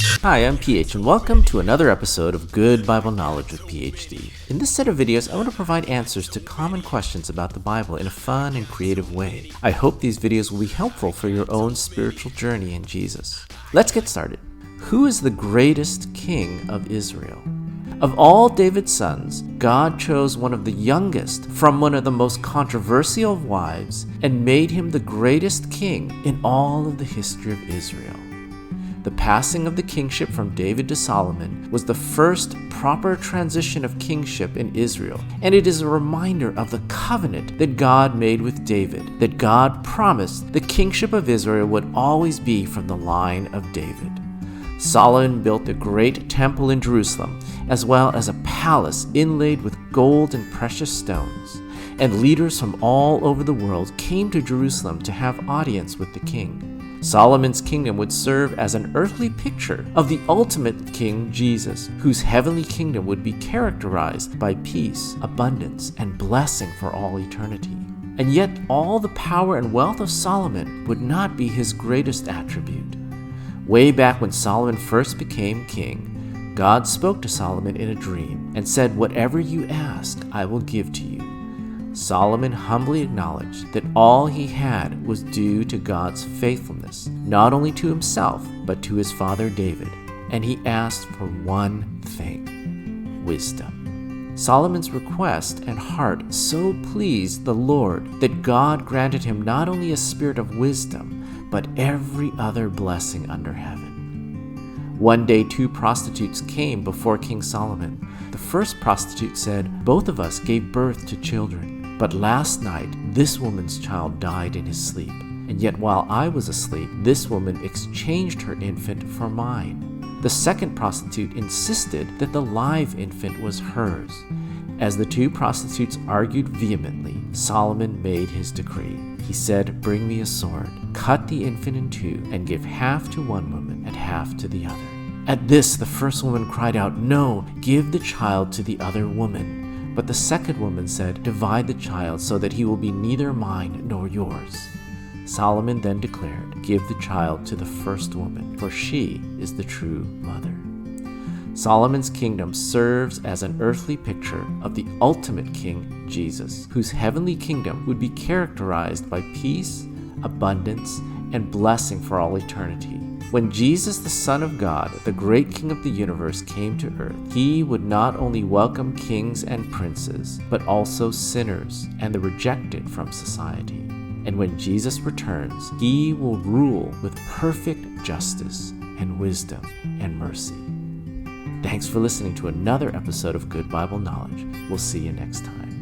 Hi, I'm PH, and welcome to another episode of Good Bible Knowledge with PhD. In this set of videos, I want to provide answers to common questions about the Bible in a fun and creative way. I hope these videos will be helpful for your own spiritual journey in Jesus. Let's get started. Who is the greatest king of Israel? Of all David's sons, God chose one of the youngest from one of the most controversial of wives and made him the greatest king in all of the history of Israel. The passing of the kingship from David to Solomon was the first proper transition of kingship in Israel, and it is a reminder of the covenant that God made with David, that God promised the kingship of Israel would always be from the line of David. Solomon built a great temple in Jerusalem, as well as a palace inlaid with gold and precious stones, and leaders from all over the world came to Jerusalem to have audience with the king. Solomon's kingdom would serve as an earthly picture of the ultimate King Jesus, whose heavenly kingdom would be characterized by peace, abundance, and blessing for all eternity. And yet all the power and wealth of Solomon would not be his greatest attribute. Way back when Solomon first became king, God spoke to Solomon in a dream and said, "Whatever you ask, I will give to you." Solomon humbly acknowledged that all he had was due to God's faithfulness, not only to himself, but to his father David, and he asked for one thing: wisdom. Solomon's request and heart so pleased the Lord that God granted him not only a spirit of wisdom, but every other blessing under heaven. One day, two prostitutes came before King Solomon. The first prostitute said, "Both of us gave birth to children. But last night, this woman's child died in his sleep. And yet while I was asleep, this woman exchanged her infant for mine." The second prostitute insisted that the live infant was hers. As the two prostitutes argued vehemently, Solomon made his decree. He said, "Bring me a sword, cut the infant in two, and give half to one woman and half to the other." At this, the first woman cried out, "No, give the child to the other woman." But the second woman said, "Divide the child so that he will be neither mine nor yours." Solomon then declared, "Give the child to the first woman, for she is the true mother." Solomon's kingdom serves as an earthly picture of the ultimate King, Jesus, whose heavenly kingdom would be characterized by peace, abundance, and blessing for all eternity. When Jesus, the Son of God, the great King of the universe, came to earth, he would not only welcome kings and princes, but also sinners and the rejected from society. And when Jesus returns, he will rule with perfect justice and wisdom and mercy. Thanks for listening to another episode of Good Bible Knowledge. We'll see you next time.